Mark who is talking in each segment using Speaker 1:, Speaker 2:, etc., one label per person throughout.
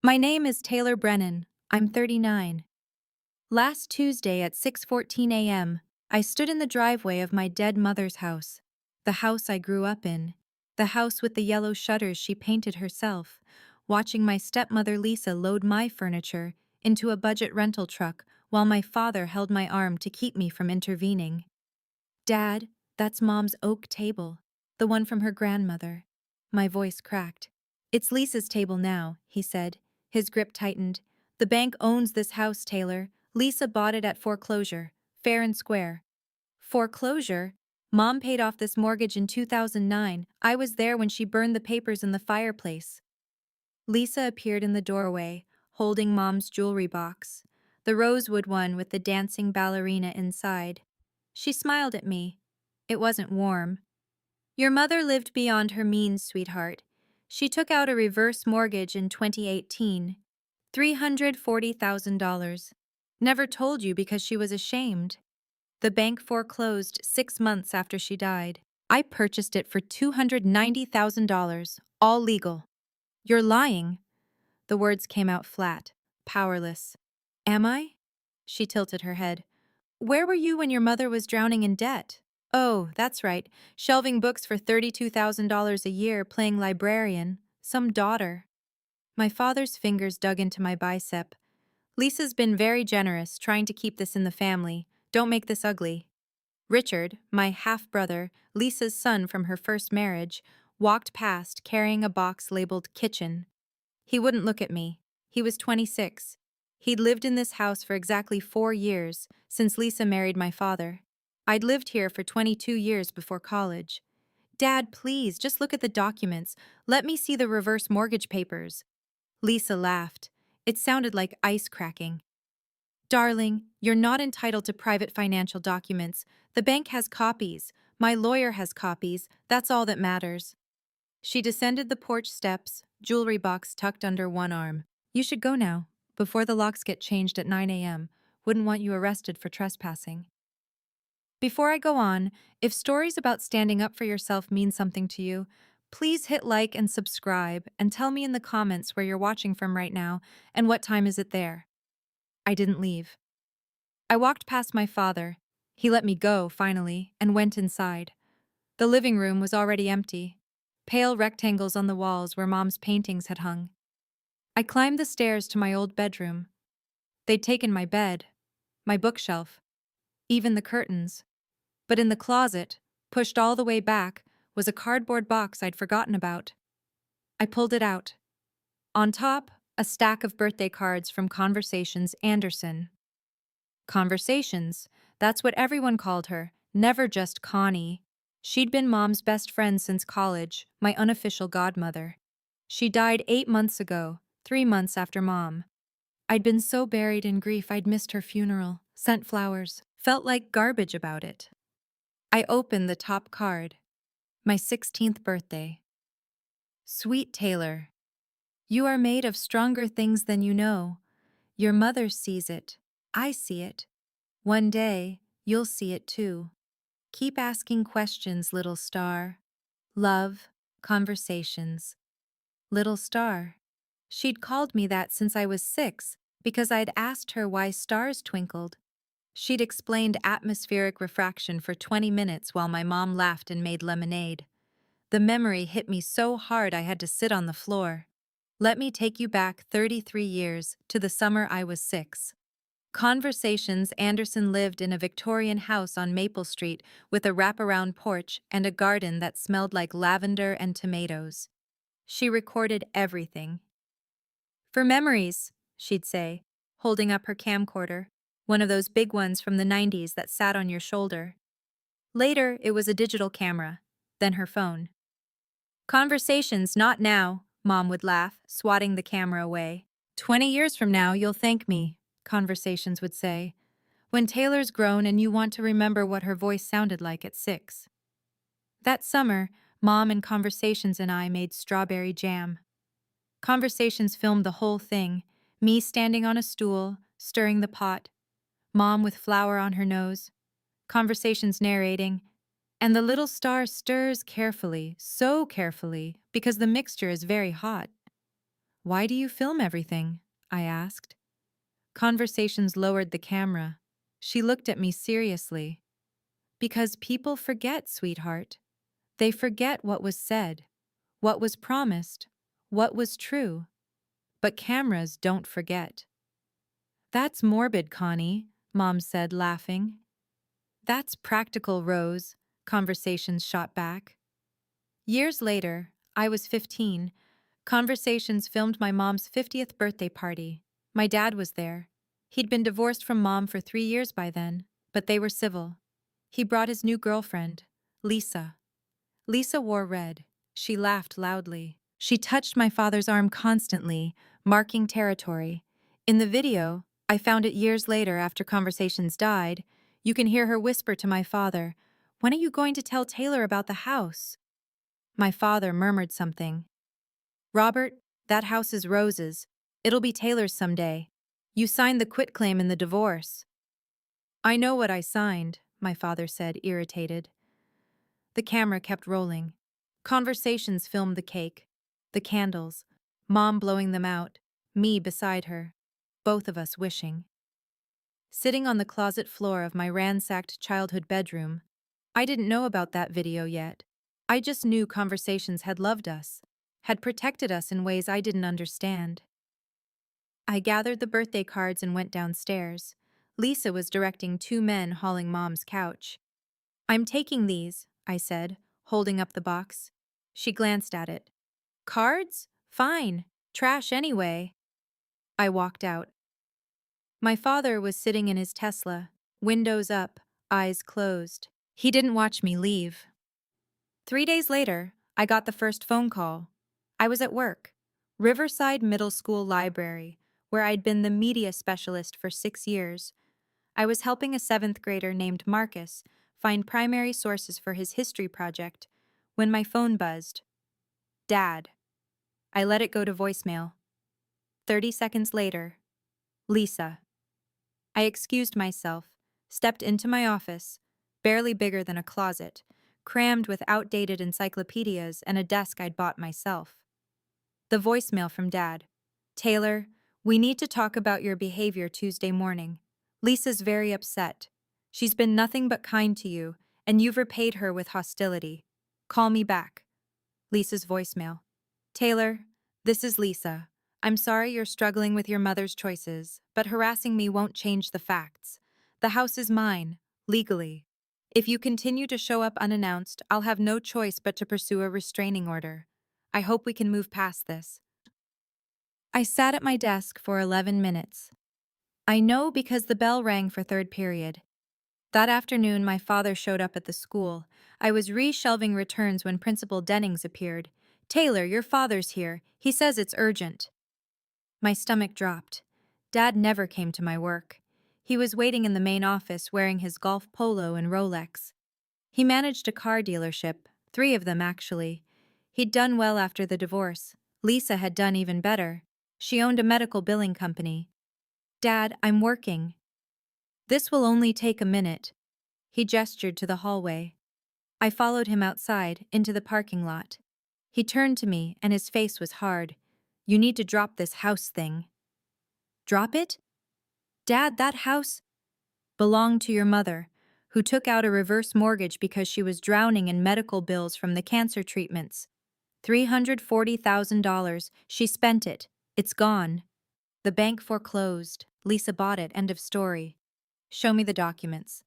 Speaker 1: My name is Taylor Brennan. I'm 39. Last Tuesday at 6:14 a.m., I stood in the driveway of my dead mother's house, the house I grew up in, the house with the yellow shutters she painted herself, watching my stepmother Lisa load my furniture into a budget rental truck while my father held my arm to keep me from intervening. Dad, that's Mom's oak table, the one from her grandmother. My voice cracked. It's Lisa's table now, he said. His grip tightened. The bank owns this house, Taylor. Lisa bought it at foreclosure, fair and square. Foreclosure? Mom paid off this mortgage in 2009. I was there when she burned the papers in the fireplace. Lisa appeared in the doorway, holding Mom's jewelry box, the rosewood one with the dancing ballerina inside. She smiled at me. It wasn't warm. Your mother lived beyond her means, sweetheart. She took out a reverse mortgage in 2018. $340,000. Never told you because she was ashamed. The bank foreclosed 6 months after she died. I purchased it for $290,000, all legal. You're lying. The words came out flat, powerless. Am I? She tilted her head. Where were you when your mother was drowning in debt? Oh, that's right, shelving books for $32,000 a year, playing librarian, some daughter. My father's fingers dug into my bicep. Lisa's been very generous, trying to keep this in the family. Don't make this ugly. Richard, my half-brother, Lisa's son from her first marriage, walked past carrying a box labeled kitchen. He wouldn't look at me. He was 26. He'd lived in this house for exactly 4 years, since Lisa married my father. I'd lived here for 22 years before college. Dad, please, just look at the documents. Let me see the reverse mortgage papers. Lisa laughed. It sounded like ice cracking. Darling, you're not entitled to private financial documents. The bank has copies. My lawyer has copies. That's all that matters. She descended the porch steps, jewelry box tucked under one arm. You should go now, before the locks get changed at 9 a.m. Wouldn't want you arrested for trespassing. Before I go on, if stories about standing up for yourself mean something to you, please hit like and subscribe and tell me in the comments where you're watching from right now and what time is it there. I didn't leave. I walked past my father. He let me go, finally, and went inside. The living room was already empty. Pale rectangles on the walls where Mom's paintings had hung. I climbed the stairs to my old bedroom. They'd taken my bed, my bookshelf, even the curtains. But in the closet, pushed all the way back, was a cardboard box I'd forgotten about. I pulled it out. On top, a stack of birthday cards from Conversations Anderson. Conversations, that's what everyone called her, never just Connie. She'd been Mom's best friend since college, my unofficial godmother. She died 8 months ago, 3 months after Mom. I'd been so buried in grief I'd missed her funeral, sent flowers, felt like garbage about it. I opened the top card. My 16th birthday. Sweet Taylor, you are made of stronger things than you know. Your mother sees it. I see it. One day, you'll see it too. Keep asking questions, little star. Love, conversations. Little star. She'd called me that since I was 6, because I'd asked her why stars twinkled. She'd explained atmospheric refraction for 20 minutes while my mom laughed and made lemonade. The memory hit me so hard I had to sit on the floor. Let me take you back 33 years, to the summer I was 6. Conversations Anderson lived in a Victorian house on Maple Street with a wraparound porch and a garden that smelled like lavender and tomatoes. She recorded everything. For memories, she'd say, holding up her camcorder, one of those big ones from the 90s that sat on your shoulder. Later, it was a digital camera, then her phone. Conversations, not now, Mom would laugh, swatting the camera away. 20 years from now, you'll thank me, Conversations would say, when Taylor's grown and you want to remember what her voice sounded like at 6. That summer, Mom and Conversations and I made strawberry jam. Conversations filmed the whole thing, me standing on a stool, stirring the pot, Mom with flour on her nose, Conversations narrating, and the little star stirs carefully, so carefully, because the mixture is very hot. Why do you film everything? I asked. Conversations lowered the camera. She looked at me seriously. Because people forget, sweetheart. They forget what was said, what was promised, what was true. But cameras don't forget. That's morbid, Connie, Mom said, laughing. That's practical, Rose, Conversations shot back. Years later, I was 15. Conversations filmed my mom's 50th birthday party. My dad was there. He'd been divorced from Mom for 3 years by then, but they were civil. He brought his new girlfriend, Lisa. Lisa wore red. She laughed loudly. She touched my father's arm constantly, marking territory. In the video, I found it years later after Conversations died, you can hear her whisper to my father, "When are you going to tell Taylor about the house?" My father murmured something. "Robert, that house is Rose's. It'll be Taylor's someday. You signed the quitclaim in the divorce." "I know what I signed," my father said, irritated. The camera kept rolling. Conversations filmed the cake, the candles, Mom blowing them out, me beside her, both of us wishing. Sitting on the closet floor of my ransacked childhood bedroom, I didn't know about that video yet. I just knew Conversations had loved us, had protected us in ways I didn't understand. I gathered the birthday cards and went downstairs. Lisa was directing two men hauling Mom's couch. "I'm taking these," I said, holding up the box. She glanced at it. "Cards? Fine. Trash anyway." I walked out. My father was sitting in his Tesla, windows up, eyes closed. He didn't watch me leave. 3 days later, I got the first phone call. I was at work, Riverside Middle School Library, where I'd been the media specialist for 6 years. I was helping a 7th grader named Marcus find primary sources for his history project when my phone buzzed. "Dad." I let it go to voicemail. 30 seconds later, "Lisa." I excused myself, stepped into my office, barely bigger than a closet, crammed with outdated encyclopedias and a desk I'd bought myself. The voicemail from Dad. "Taylor, we need to talk about your behavior Tuesday morning. Lisa's very upset. She's been nothing but kind to you, and you've repaid her with hostility. Call me back." Lisa's voicemail. "Taylor, this is Lisa. I'm sorry you're struggling with your mother's choices, but harassing me won't change the facts. The house is mine, legally. If you continue to show up unannounced, I'll have no choice but to pursue a restraining order. I hope we can move past this." I sat at my desk for 11 minutes. I know because the bell rang for third period. That afternoon, my father showed up at the school. I was reshelving returns when Principal Dennings appeared. "Taylor, your father's here. He says it's urgent." My stomach dropped. Dad never came to my work. He was waiting in the main office wearing his golf polo and Rolex. He managed a car dealership, 3 of them actually. He'd done well after the divorce. Lisa had done even better. She owned a medical billing company. "Dad, I'm working." "This will only take a minute." He gestured to the hallway. I followed him outside, into the parking lot. He turned to me, and his face was hard. "You need to drop this house thing." "Drop it?" "Dad, that house belonged to your mother, who took out a reverse mortgage because she was drowning in medical bills from the cancer treatments. $340,000. She spent it. It's gone. The bank foreclosed. Lisa bought it. End of story." "Show me the documents."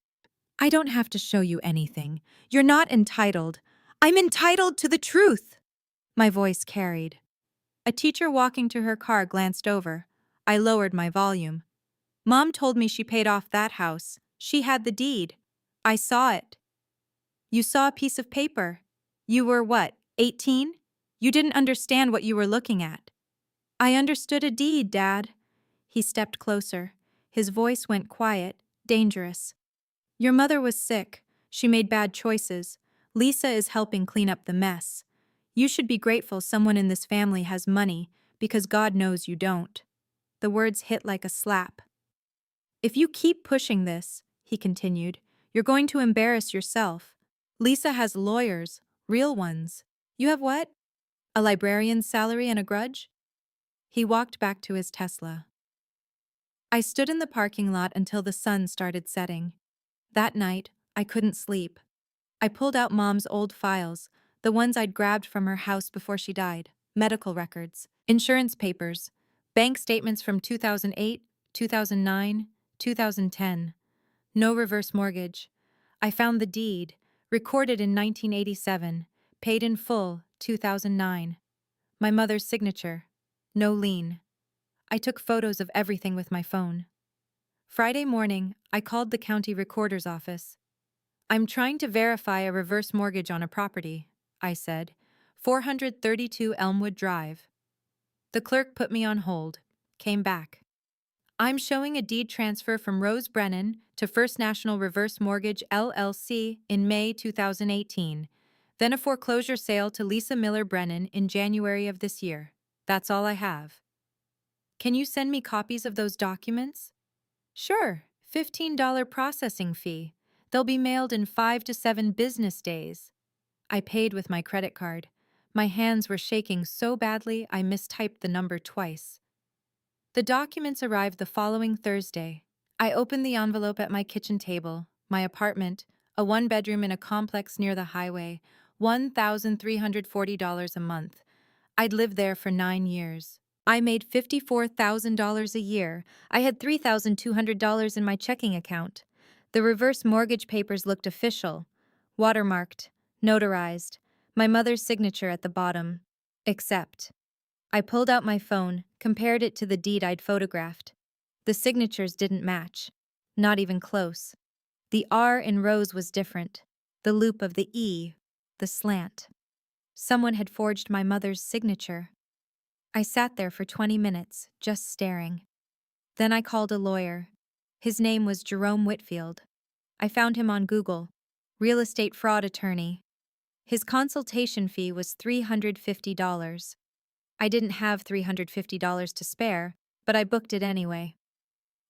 Speaker 1: "I don't have to show you anything. You're not entitled." "I'm entitled to the truth!" My voice carried. A teacher walking to her car glanced over. I lowered my volume. "Mom told me she paid off that house. She had the deed. I saw it." "You saw a piece of paper. You were what, 18? You didn't understand what you were looking at." "I understood a deed, Dad." He stepped closer. His voice went quiet, dangerous. "Your mother was sick. She made bad choices. Lisa is helping clean up the mess. You should be grateful someone in this family has money, because God knows you don't." The words hit like a slap. "If you keep pushing this," he continued, "you're going to embarrass yourself. Lisa has lawyers, real ones. You have what? A librarian's salary and a grudge?" He walked back to his Tesla. I stood in the parking lot until the sun started setting. That night, I couldn't sleep. I pulled out Mom's old files, the ones I'd grabbed from her house before she died, medical records, insurance papers, bank statements from 2008, 2009, 2010. No reverse mortgage. I found the deed, recorded in 1987, paid in full, 2009. My mother's signature. No lien. I took photos of everything with my phone. Friday morning, I called the county recorder's office. I'm trying to verify a reverse mortgage on a property, I said. 432 Elmwood Drive. The clerk put me on hold, came back. I'm showing a deed transfer from Rose Brennan to First National Reverse Mortgage LLC in May 2018, then a foreclosure sale to Lisa Miller Brennan in January of this year. That's all I have. Can you send me copies of those documents? Sure, $15 processing fee. They'll be mailed in 5 to 7 business days. I paid with my credit card. My hands were shaking so badly I mistyped the number twice. The documents arrived the following Thursday. I opened the envelope at my kitchen table. My apartment, a one-bedroom in a complex near the highway, $1,340 a month. I'd lived there for 9 years. I made $54,000 a year. I had $3,200 in my checking account. The reverse mortgage papers looked official, watermarked, notarized, my mother's signature at the bottom. Except, I pulled out my phone, compared it to the deed I'd photographed. The signatures didn't match. Not even close. The R in Rose was different. The loop of the E, the slant. Someone had forged my mother's signature. I sat there for 20 minutes, just staring. Then I called a lawyer. His name was Jerome Whitfield. I found him on Google. Real estate fraud attorney. His consultation fee was $350. I didn't have $350 to spare, but I booked it anyway.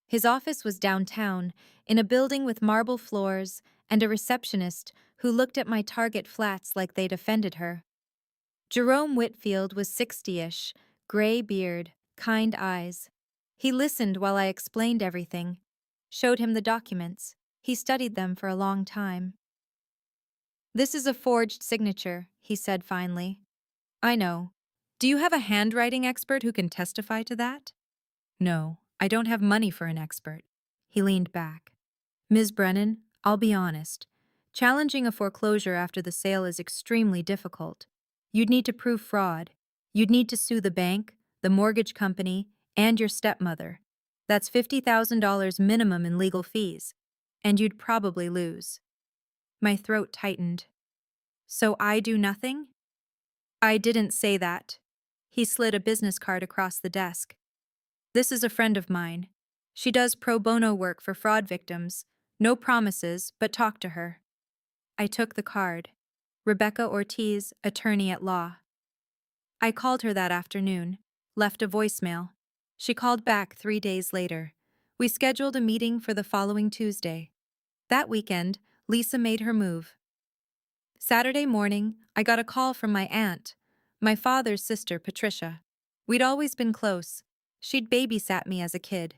Speaker 1: His office was downtown, in a building with marble floors and a receptionist who looked at my Target flats like they'd offended her. Jerome Whitfield was 60-ish, gray beard, kind eyes. He listened while I explained everything, showed him the documents. He studied them for a long time. "This is a forged signature," he said finally. "I know. Do you have a handwriting expert who can testify to that?" "No, I don't have money for an expert." He leaned back. "Ms. Brennan, I'll be honest. Challenging a foreclosure after the sale is extremely difficult. You'd need to prove fraud. You'd need to sue the bank, the mortgage company, and your stepmother. That's $50,000 minimum in legal fees. And you'd probably lose." My throat tightened. "So I do nothing?" "I didn't say that." He slid a business card across the desk. "This is a friend of mine. She does pro bono work for fraud victims. No promises, but talk to her." I took the card. Rebecca Ortiz, attorney at law. I called her that afternoon, left a voicemail. She called back 3 days later. We scheduled a meeting for the following Tuesday. That weekend, Lisa made her move. Saturday morning, I got a call from my aunt, my father's sister, Patricia. We'd always been close. She'd babysat me as a kid.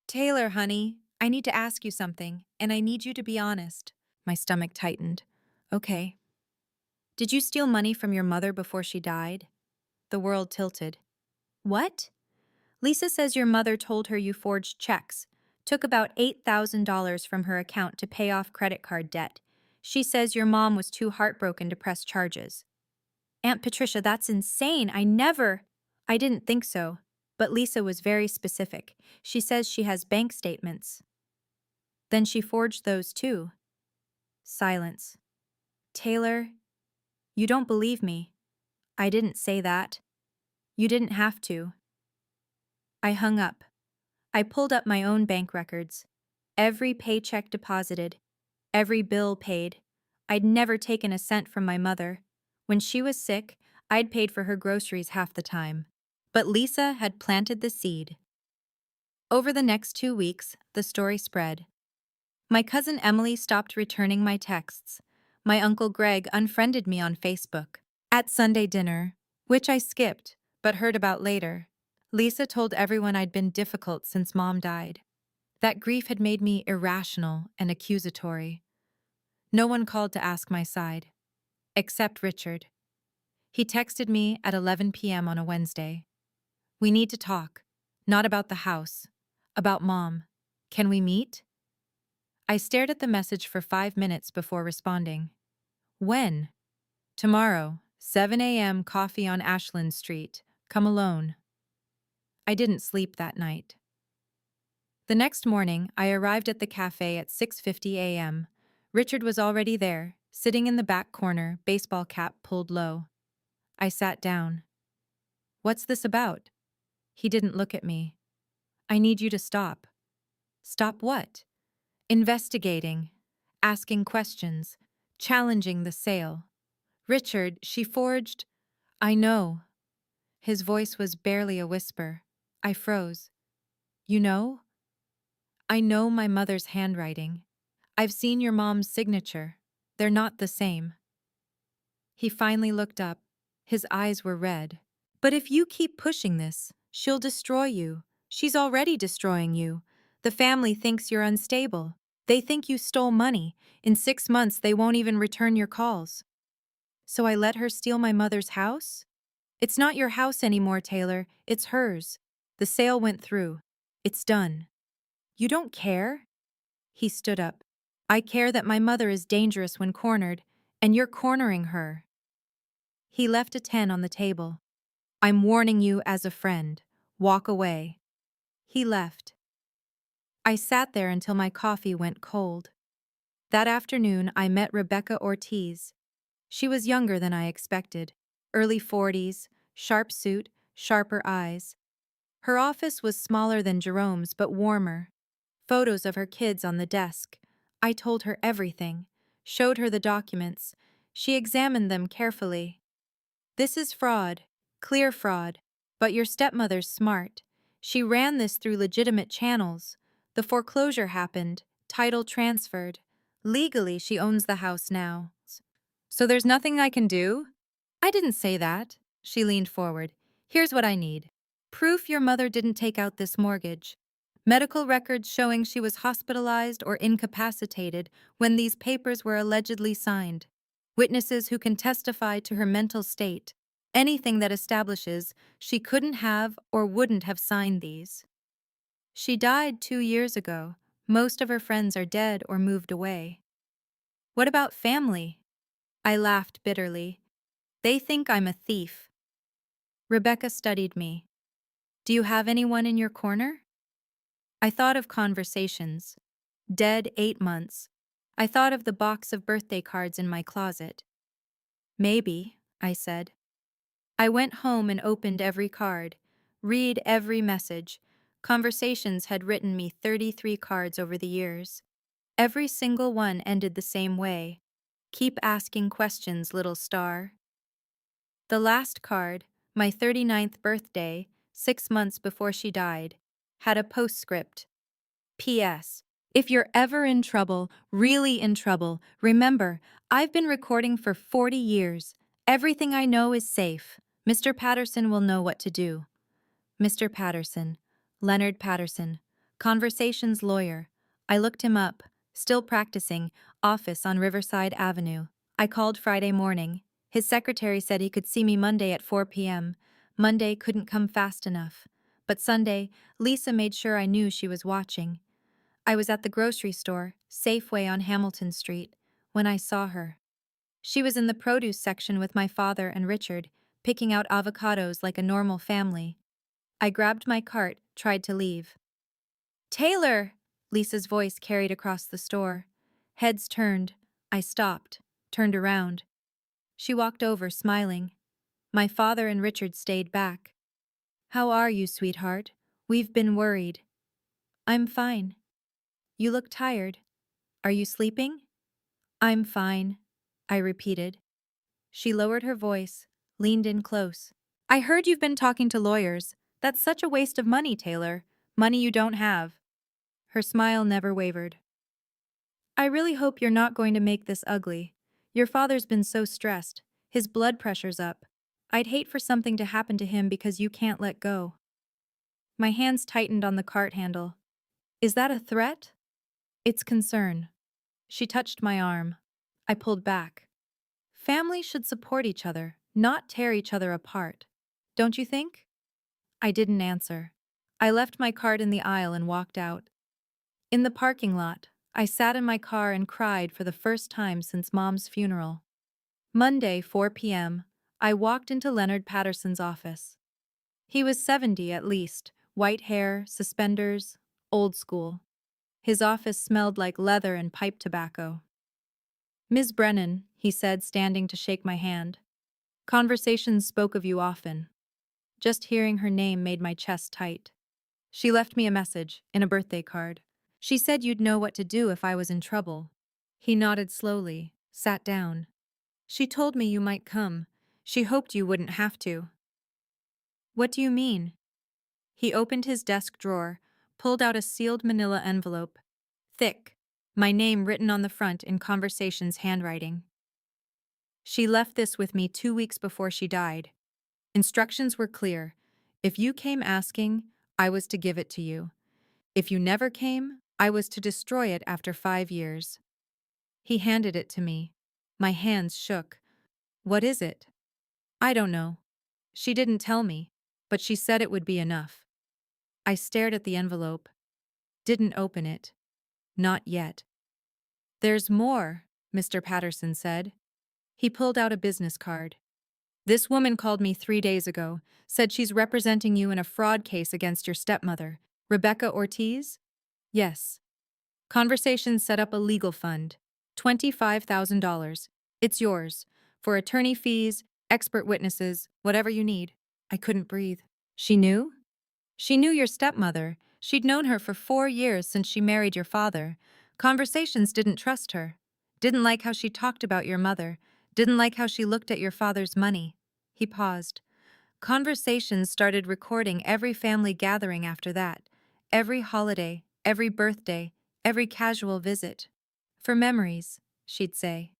Speaker 1: "Taylor, honey, I need to ask you something, and I need you to be honest." My stomach tightened. "Okay." "Did you steal money from your mother before she died?" The world tilted. "What?" "Lisa says your mother told her you forged checks, took about $8,000 from her account to pay off credit card debt. She says your mom was too heartbroken to press charges." "Aunt Patricia, that's insane. I didn't think so. But Lisa was very specific. She says she has bank statements." "Then she forged those too." Silence. "Taylor, you don't believe me. I didn't say that. You didn't have to." I hung up. I pulled up my own bank records. Every paycheck deposited. Every bill paid. I'd never taken a cent from my mother. When she was sick, I'd paid for her groceries half the time. But Lisa had planted the seed. Over the next 2 weeks, the story spread. My cousin Emily stopped returning my texts. My Uncle Greg unfriended me on Facebook. At Sunday dinner, which I skipped, but heard about later, Lisa told everyone I'd been difficult since Mom died. That grief had made me irrational and accusatory. No one called to ask my side, except Richard. He texted me at 11 p.m. on a Wednesday. "We need to talk. Not about the house. About Mom. Can we meet?" I stared at the message for 5 minutes before responding. "When?" "Tomorrow, 7 a.m. coffee on Ashland Street. Come alone." I didn't sleep that night. The next morning, I arrived at the cafe at 6:50 a.m. Richard was already there, sitting in the back corner, baseball cap pulled low. I sat down. "What's this about?" He didn't look at me. "I need you to stop." "Stop what?" "Investigating. Asking questions. Challenging the sale." "Richard, she forged—" "I know." His voice was barely a whisper. I froze. "You know?" "I know my mother's handwriting. I've seen your mom's signature. They're not the same." He finally looked up. His eyes were red. "But if you keep pushing this, she'll destroy you. She's already destroying you. The family thinks you're unstable. They think you stole money. In 6 months, they won't even return your calls." "So I let her steal my mother's house?" "It's not your house anymore, Taylor. It's hers. The sale went through. It's done." "You don't care?" He stood up. "I care that my mother is dangerous when cornered, and you're cornering her." He left a 10 on the table. "I'm warning you as a friend. Walk away." He left. I sat there until my coffee went cold. That afternoon, I met Rebecca Ortiz. She was younger than I expected. Early 40s, sharp suit, sharper eyes. Her office was smaller than Jerome's but warmer. Photos of her kids on the desk. I told her everything, showed her the documents. She examined them carefully. "This is fraud, clear fraud, but your stepmother's smart. She ran this through legitimate channels. The foreclosure happened, title transferred. Legally, she owns the house now. So there's nothing I can do?" "I didn't say that." She leaned forward. "Here's what I need. Proof your mother didn't take out this mortgage. Medical records showing she was hospitalized or incapacitated when these papers were allegedly signed. Witnesses who can testify to her mental state. Anything that establishes she couldn't have or wouldn't have signed these. She died 2 years ago. Most of her friends are dead or moved away." "What about family?" I laughed bitterly. "They think I'm a thief." Rebecca studied me. "Do you have anyone in your corner?" I thought of conversations. Dead 8 months. I thought of the box of birthday cards in my closet. "Maybe," I said. I went home and opened every card. Read every message. Conversations had written me 33 cards over the years. Every single one ended the same way. "Keep asking questions, little star." The last card, my 39th birthday, 6 months before she died, had a postscript. "P.S. If you're ever in trouble, really in trouble, remember, I've been recording for 40 years. Everything I know is safe. Mr. Patterson will know what to do." Mr. Patterson. Leonard Patterson. Conversations lawyer. I looked him up. Still practicing. Office on Riverside Avenue. I called Friday morning. His secretary said he could see me Monday at 4 p.m. Monday couldn't come fast enough. But Sunday, Lisa made sure I knew she was watching. I was at the grocery store, Safeway on Hamilton Street, when I saw her. She was in the produce section with my father and Richard, picking out avocados like a normal family. I grabbed my cart, tried to leave. "Taylor!" Lisa's voice carried across the store. Heads turned. I stopped, turned around. She walked over, smiling. My father and Richard stayed back. "How are you, sweetheart? We've been worried." "I'm fine." "You look tired. Are you sleeping?" "I'm fine," I repeated. She lowered her voice, leaned in close. "I heard you've been talking to lawyers. That's such a waste of money, Taylor. Money you don't have." Her smile never wavered. "I really hope you're not going to make this ugly. Your father's been so stressed. His blood pressure's up. I'd hate for something to happen to him because you can't let go." My hands tightened on the cart handle. Is that a threat? It's concern. She touched my arm. I pulled back. Families should support each other, not tear each other apart. Don't you think? I didn't answer. I left my cart in the aisle and walked out. In the parking lot, I sat in my car and cried for the first time since Mom's funeral. Monday, 4 p.m., I walked into Leonard Patterson's office. He was 70 at least, white hair, suspenders, old school. His office smelled like leather and pipe tobacco. "Ms. Brennan," he said, standing to shake my hand. "Conversations spoke of you often." Just hearing her name made my chest tight. "She left me a message, in a birthday card. She said you'd know what to do if I was in trouble." He nodded slowly, sat down. "She told me you might come. She hoped you wouldn't have to." "What do you mean?" He opened his desk drawer, pulled out a sealed manila envelope. Thick, my name written on the front in Conversation's handwriting. "She left this with me 2 weeks before she died. Instructions were clear. If you came asking, I was to give it to you. If you never came, I was to destroy it after 5 years." He handed it to me. My hands shook. "What is it?" "I don't know. She didn't tell me, but she said it would be enough." I stared at the envelope. Didn't open it. Not yet. "There's more," Mr. Patterson said. He pulled out a business card. "This woman called me 3 days ago, said she's representing you in a fraud case against your stepmother, Rebecca Ortiz?" "Yes." "Conversation set up a legal fund. $25,000. It's yours. For attorney fees, expert witnesses, whatever you need." I couldn't breathe. "She knew?" "She knew your stepmother. She'd known her for 4 years since she married your father. Conversations didn't trust her. Didn't like how she talked about your mother. Didn't like how she looked at your father's money." He paused. "Conversations started recording every family gathering after that. Every holiday, every birthday, every casual visit. For memories, she'd say.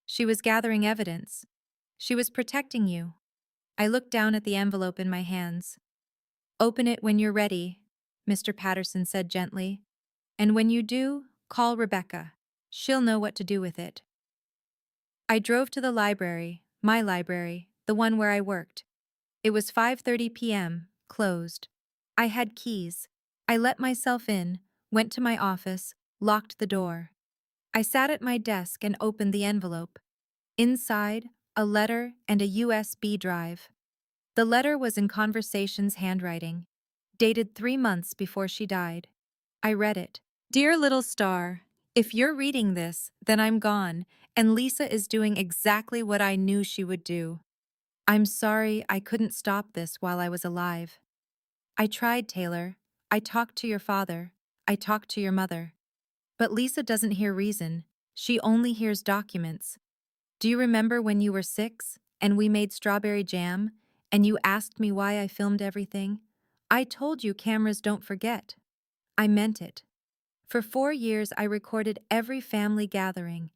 Speaker 1: She was gathering evidence. She was protecting you." I looked down at the envelope in my hands. "Open it when you're ready," Mr. Patterson said gently. "And when you do, call Rebecca. She'll know what to do with it." I drove to the library, my library, the one where I worked. It was 5:30 p.m., closed. I had keys. I let myself in, went to my office, locked the door. I sat at my desk and opened the envelope. Inside, a letter and a USB drive. The letter was in Conversation's handwriting, dated 3 months before she died. I read it. "Dear little star, if you're reading this, then I'm gone, and Lisa is doing exactly what I knew she would do. I'm sorry I couldn't stop this while I was alive. I tried, Taylor. I talked to your father. I talked to your mother. But Lisa doesn't hear reason. She only hears documents. Do you remember when you were 6 and we made strawberry jam and you asked me why I filmed everything? I told you cameras don't forget. I meant it. For 4 years I recorded every family gathering,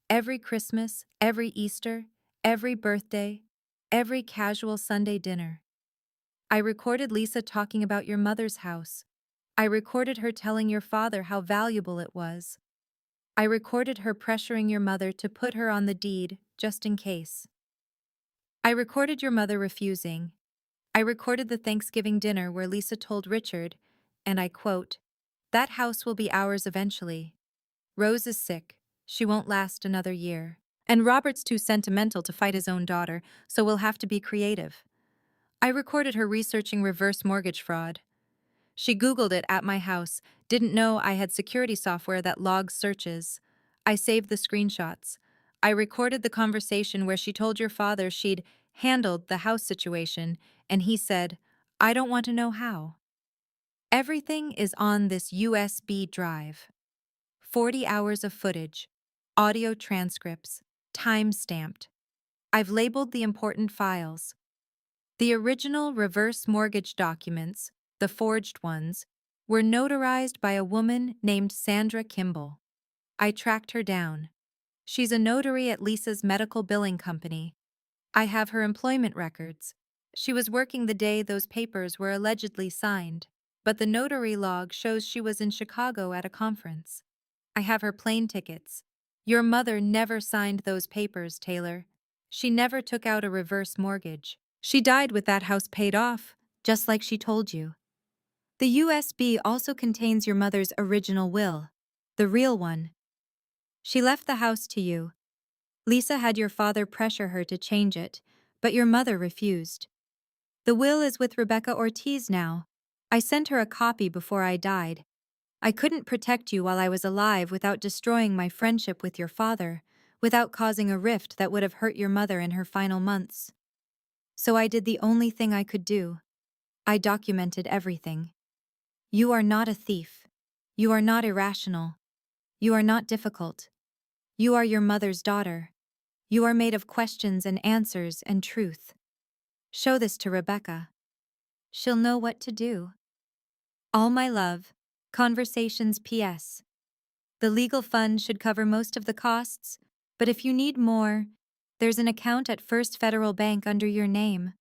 Speaker 1: every Christmas, every Easter, every birthday, every casual Sunday dinner. I recorded Lisa talking about your mother's house. I recorded her telling your father how valuable it was. I recorded her pressuring your mother to put her on the deed, just in case. I recorded your mother refusing. I recorded the Thanksgiving dinner where Lisa told Richard, and I quote, 'That house will be ours eventually. Rose is sick. She won't last another year. And Robert's too sentimental to fight his own daughter, so we'll have to be creative.' I recorded her researching reverse mortgage fraud. She Googled it at my house, didn't know I had security software that logs searches. I saved the screenshots. I recorded the conversation where she told your father she'd handled the house situation, and he said, 'I don't want to know how.' Everything is on this USB drive. 40 hours of footage, audio transcripts, time-stamped. I've labeled the important files. The original reverse mortgage documents, the forged ones, were notarized by a woman named Sandra Kimball. I tracked her down. She's a notary at Lisa's medical billing company. I have her employment records. She was working the day those papers were allegedly signed. but the notary log shows she was in Chicago at a conference. I have her plane tickets. Your mother never signed those papers, Taylor. She never took out a reverse mortgage. She died with that house paid off, just like she told you. The USB also contains your mother's original will, the real one. She left the house to you. Lisa had your father pressure her to change it, but your mother refused. The will is with Rebecca Ortiz now. I sent her a copy before I died. I couldn't protect you while I was alive without destroying my friendship with your father, without causing a rift that would have hurt your mother in her final months. So I did the only thing I could do. I documented everything. You are not a thief. You are not irrational. You are not difficult. You are your mother's daughter. You are made of questions and answers and truth. Show this to Rebecca. She'll know what to do. All my love. Conversations PS. The legal fund should cover most of the costs, but if you need more, there's an account at First Federal Bank under your name.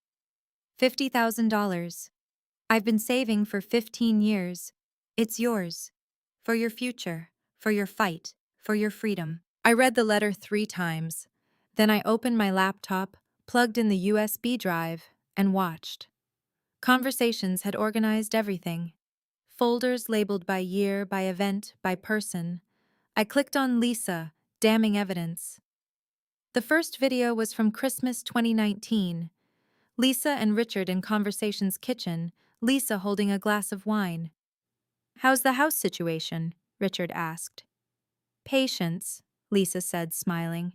Speaker 1: $50,000. I've been saving for 15 years. It's yours. For your future, for your fight, for your freedom. I read the letter 3 times. Then I opened my laptop, plugged in the USB drive, and watched. Conversations had organized everything. Folders labeled by year, by event, by person. I clicked on Lisa, damning evidence. The first video was from Christmas 2019. Lisa and Richard in Conversation's kitchen, Lisa holding a glass of wine. How's the house situation? Richard asked. Patience, Lisa said, smiling.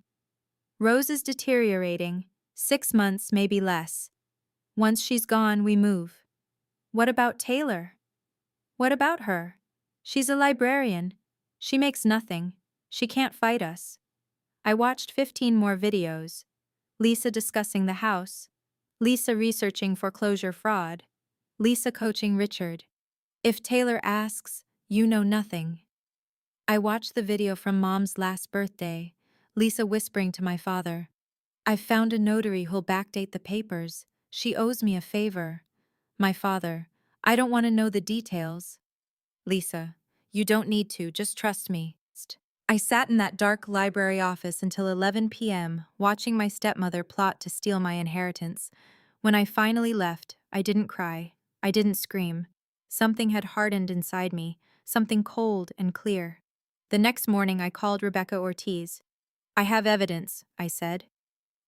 Speaker 1: Rose is deteriorating. 6 months, maybe less. Once she's gone, we move. What about Taylor? What about her? She's a librarian. She makes nothing. She can't fight us. I watched 15 more videos. Lisa discussing the house. Lisa researching foreclosure fraud. Lisa coaching Richard. If Taylor asks, you know nothing. I watched the video from Mom's last birthday. Lisa whispering to my father. I've found a notary who'll backdate the papers. She owes me a favor. My father. I don't want to know the details. Lisa. You don't need to, just trust me. I sat in that dark library office until 11 p.m., watching my stepmother plot to steal my inheritance. When I finally left, I didn't cry. I didn't scream. Something had hardened inside me, something cold and clear. The next morning, I called Rebecca Ortiz. I have evidence, I said.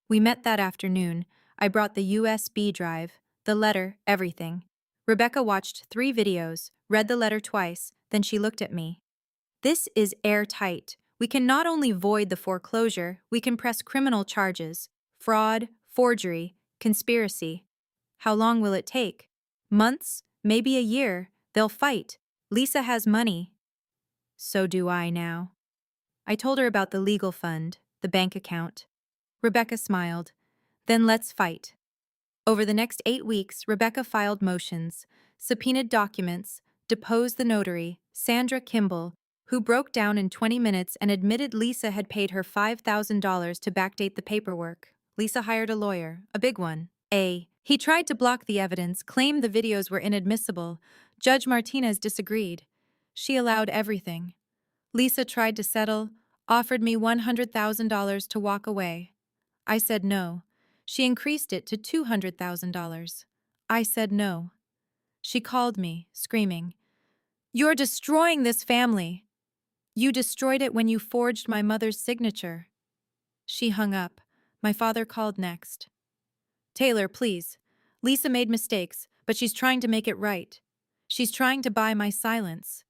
Speaker 1: We met that afternoon. I brought the USB drive, the letter, everything. Rebecca watched 3 videos, read the letter twice, then she looked at me. This is airtight. We can not only void the foreclosure, we can press criminal charges. Fraud, forgery, conspiracy. How long will it take? Months? Maybe a year. They'll fight. Lisa has money. So do I now. I told her about the legal fund, the bank account. Rebecca smiled. Then let's fight. Over the next 8 weeks, Rebecca filed motions, subpoenaed documents, deposed the notary, Sandra Kimball, who broke down in 20 minutes and admitted Lisa had paid her $5,000 to backdate the paperwork. Lisa hired a lawyer, a big one. He tried to block the evidence, claimed the videos were inadmissible. Judge Martinez disagreed. She allowed everything. Lisa tried to settle, offered me $100,000 to walk away. I said no. She increased it to $200,000. I said no. She called me, screaming, "You're destroying this family. You destroyed it when you forged my mother's signature." She hung up. My father called next. "Taylor, please. Lisa made mistakes, but she's trying to make it right. She's trying to buy my silence.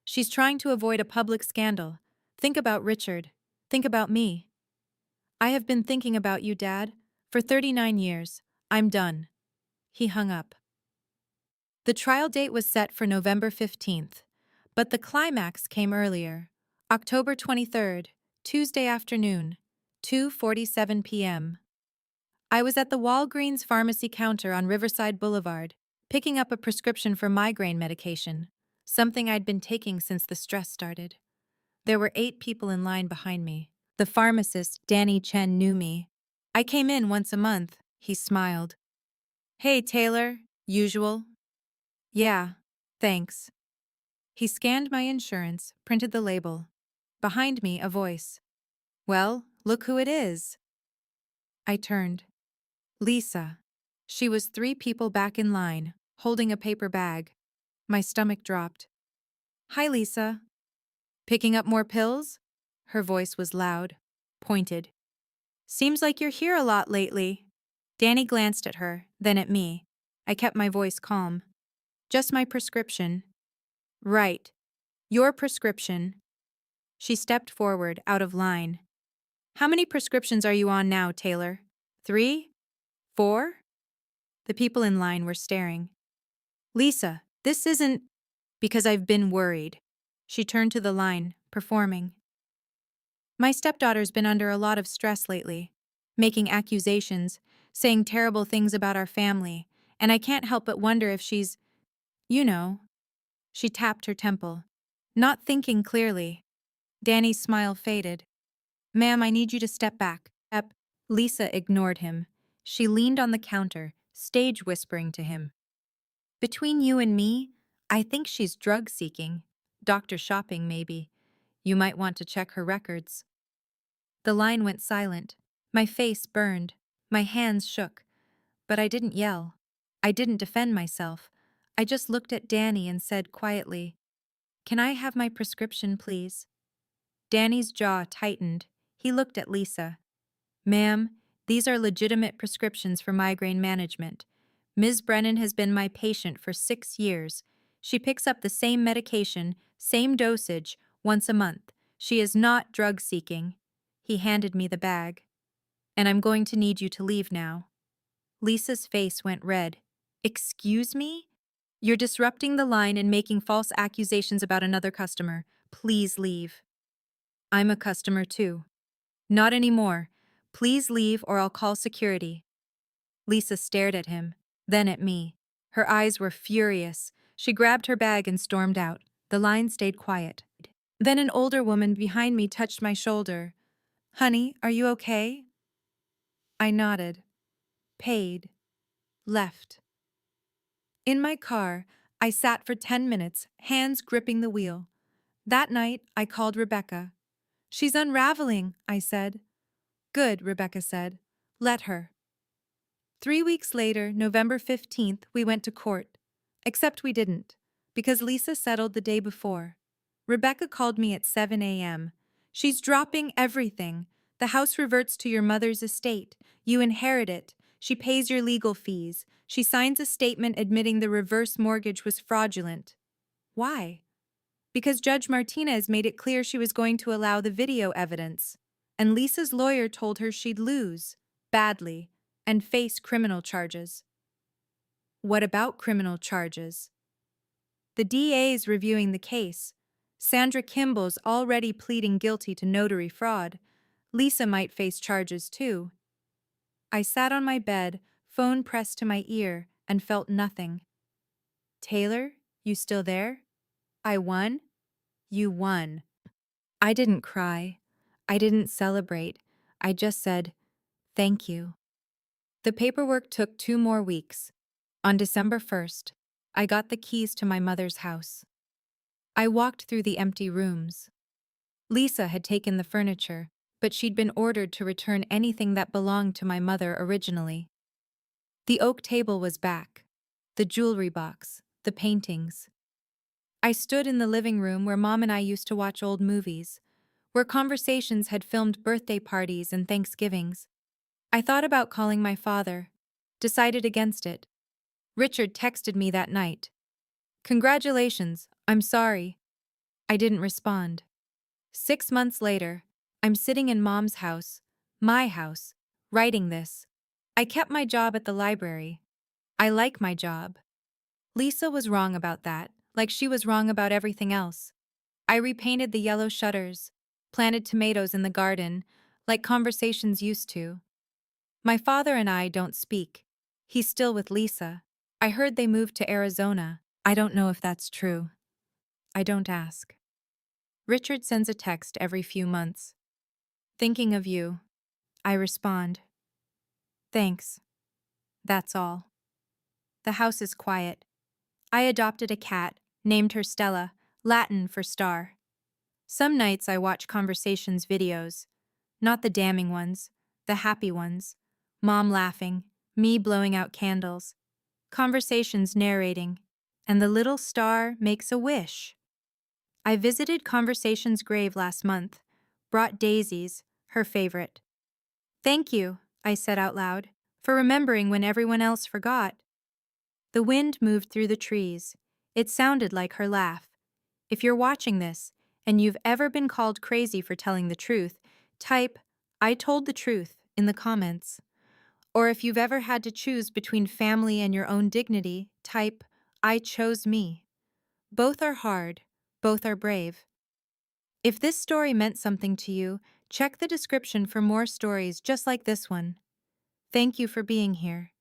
Speaker 1: She's trying to avoid a public scandal. Think about Richard. Think about me. I have been thinking about you, Dad, for 39 years. I'm done." He hung up. The trial date was set for November 15th, but the climax came earlier. October 23rd, Tuesday afternoon, 2:47 p.m. I was at the Walgreens pharmacy counter on Riverside Boulevard, picking up a prescription for migraine medication, something I'd been taking since the stress started. There were 8 people in line behind me. The pharmacist, Danny Chen, knew me. "I came in once a month," he smiled. "Hey, Taylor. Usual?" "Yeah." Thanks. He scanned my insurance, printed the label. Behind me, a voice. Well, look who it is. I turned. Lisa. She was 3 people back in line, holding a paper bag. My stomach dropped. Hi, Lisa. Picking up more pills? Her voice was loud, pointed. Seems like you're here a lot lately. Danny glanced at her, then at me. I kept my voice calm. Just my prescription. Right. Your prescription. She stepped forward, out of line. How many prescriptions are you on now, Taylor? 3? 4? The people in line were staring. Lisa, this isn't… Because I've been worried. She turned to the line, performing. My stepdaughter's been under a lot of stress lately, making accusations, saying terrible things about our family, and I can't help but wonder if she's… You know. She tapped her temple. Not thinking clearly. Danny's smile faded. Ma'am, I need you to step back. Lisa ignored him. She leaned on the counter, stage whispering to him. Between you and me, I think she's drug-seeking. Doctor shopping, maybe. You might want to check her records. The line went silent. My face burned. My hands shook. But I didn't yell. I didn't defend myself. I just looked at Danny and said quietly, Can I have my prescription, please? Danny's jaw tightened. He looked at Lisa. Ma'am, these are legitimate prescriptions for migraine management. Ms. Brennan has been my patient for 6 years. She picks up the same medication, same dosage, once a month. She is not drug-seeking. He handed me the bag. And I'm going to need you to leave now. Lisa's face went red. Excuse me? You're disrupting the line and making false accusations about another customer. Please leave. I'm a customer too. Not anymore. Please leave or I'll call security. Lisa stared at him, then at me. Her eyes were furious. She grabbed her bag and stormed out. The line stayed quiet. Then an older woman behind me touched my shoulder. Honey, are you okay? I nodded, paid, left. In my car, I sat for 10 minutes, hands gripping the wheel. That night, I called Rebecca. She's unraveling, I said. Good, Rebecca said. Let her. 3 weeks later, November 15th, we went to court. Except we didn't, because Lisa settled the day before. Rebecca called me at 7 a.m. She's dropping everything. The house reverts to your mother's estate. You inherit it. She pays your legal fees. She signs a statement admitting the reverse mortgage was fraudulent. Why? Because Judge Martinez made it clear she was going to allow the video evidence. And Lisa's lawyer told her she'd lose, badly, and face criminal charges. What about criminal charges? The DA's reviewing the case. Sandra Kimball's already pleading guilty to notary fraud. Lisa might face charges too. I sat on my bed, phone pressed to my ear, and felt nothing. Taylor, you still there? I won? You won. I didn't cry. I didn't celebrate. I just said, thank you. The paperwork took 2 more weeks. On December 1st, I got the keys to my mother's house. I walked through the empty rooms. Lisa had taken the furniture, but she'd been ordered to return anything that belonged to my mother originally. The oak table was back, the jewelry box, the paintings. I stood in the living room where Mom and I used to watch old movies, where conversations had filmed birthday parties and Thanksgivings. I thought about calling my father, decided against it. Richard texted me that night. Congratulations, I'm sorry. I didn't respond. 6 months later, I'm sitting in Mom's house, my house, writing this. I kept my job at the library. I like my job. Lisa was wrong about that, like she was wrong about everything else. I repainted the yellow shutters, planted tomatoes in the garden, like conversations used to. My father and I don't speak. He's still with Lisa. I heard they moved to Arizona. I don't know if that's true. I don't ask. Richard sends a text every few months. Thinking of you. I respond. Thanks. That's all. The house is quiet. I adopted a cat, named her Stella, Latin for star. Some nights I watch conversations videos, not the damning ones, the happy ones. Mom laughing, me blowing out candles, conversations narrating, and the little star makes a wish. I visited Conversation's grave last month, brought daisies, her favorite. Thank you, I said out loud, for remembering when everyone else forgot. The wind moved through the trees. It sounded like her laugh. If you're watching this, and you've ever been called crazy for telling the truth, type, "I told the truth," in the comments. Or if you've ever had to choose between family and your own dignity, type, "I chose me." Both are hard, both are brave. If this story meant something to you, check the description for more stories just like this one. Thank you for being here.